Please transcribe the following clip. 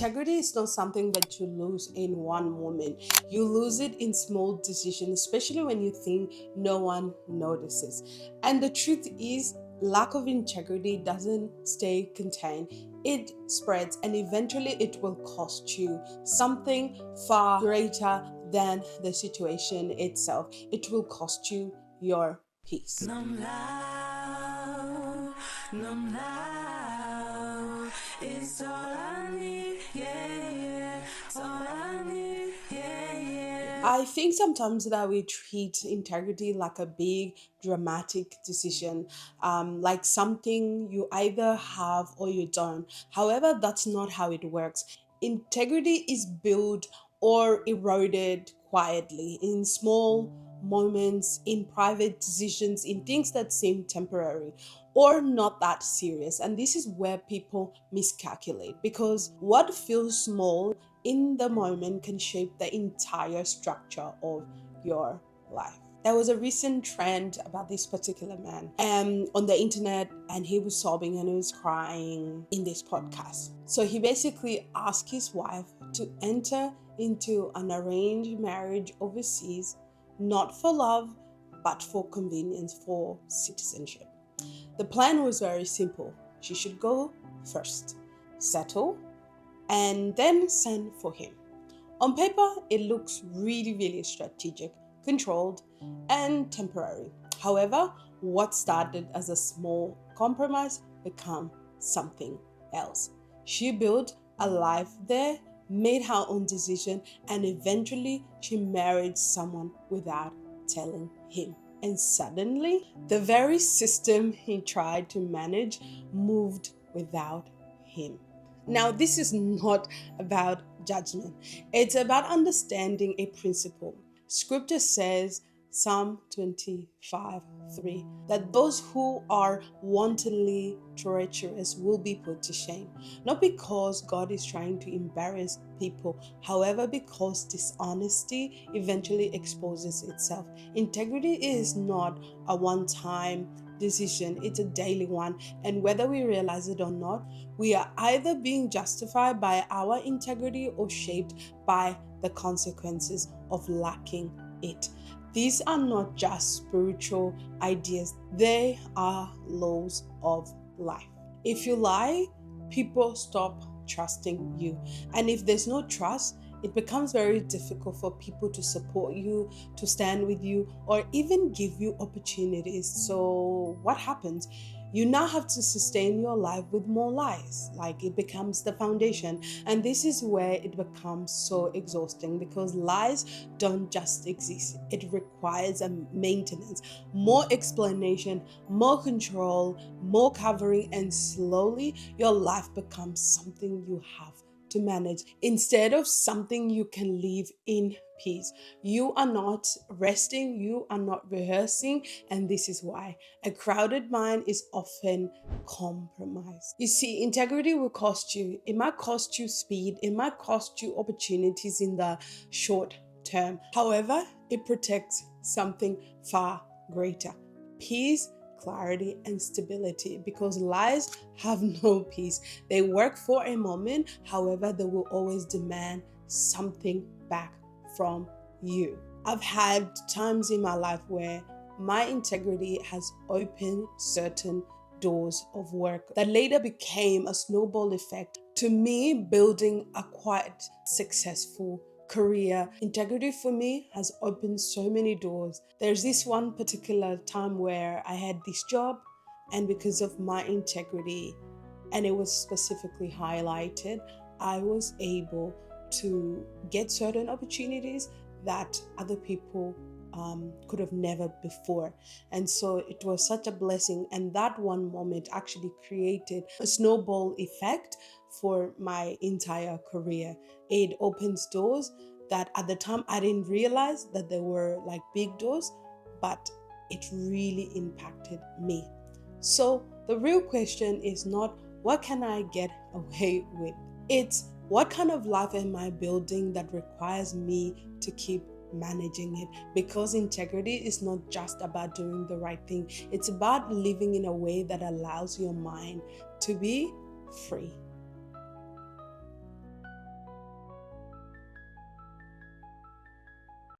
Integrity is not something that you lose in one moment. You lose it in small decisions, especially when you think no one notices. And the truth is, lack of integrity doesn't stay contained. It spreads, and eventually it will cost you something far greater than the situation itself. It will cost you your peace. Numb love is all I need, yeah, all I need, yeah. I think sometimes that we treat integrity like a big dramatic decision, like something you either have or you don't. However, that's not how it works. Integrity is built or eroded quietly in small moments, in private decisions, in things that seem temporary or not that serious. And this is where people miscalculate, because what feels small in the moment can shape the entire structure of your life. There was a recent trend about this particular man on the internet, and he was sobbing and he was crying in this podcast. So he basically asked his wife to enter into an arranged marriage overseas, not for love, but for convenience, for citizenship. The plan was very simple. She should go first, settle, and then send for him. On paper, it looks really, really strategic, controlled, and temporary. However, what started as a small compromise became something else. She built a life there, made her own decision, and eventually she married someone without telling him. And suddenly, the very system he tried to manage moved without him. Now, this is not about judgment. It's about understanding a principle. Scripture says, Psalm 25:3, that those who are wantonly treacherous will be put to shame. Not because God is trying to embarrass people, however, because dishonesty eventually exposes itself. Integrity is not a one-time decision, it's a daily one. And whether we realize it or not, we are either being justified by our integrity or shaped by the consequences of lacking it. These are not just spiritual ideas, they are laws of life. If you lie, people stop trusting you. And if there's no trust, it becomes very difficult for people to support you, to stand with you, or even give you opportunities. So what happens? You now have to sustain your life with more lies. Like, it becomes the foundation. And this is where it becomes so exhausting, because lies don't just exist. It requires a maintenance, more explanation, more control, more covering, and slowly your life becomes something you have to manage instead of something you can live in peace. You are not resting, you are not rehearsing, and this is why a crowded mind is often compromised. You see, integrity will cost you. It might cost you speed, it might cost you opportunities in the short term. However, it protects something far greater: peace, clarity, and stability, because lies have no peace. They work for a moment, however, they will always demand something back from you. I've had times in my life where my integrity has opened certain doors of work that later became a snowball effect to me building a quite successful career. Integrity for me has opened so many doors. There's this one particular time where I had this job, and because of my integrity, and it was specifically highlighted, I was able to get certain opportunities that other people could have never before. And so it was such a blessing. And that one moment actually created a snowball effect for my entire career. It opens doors that at the time I didn't realize that they were like big doors, but it really impacted me. So the real question is not what can I get away with? It's what kind of life am I building that requires me to keep managing it? Because integrity is not just about doing the right thing. It's about living in a way that allows your mind to be free.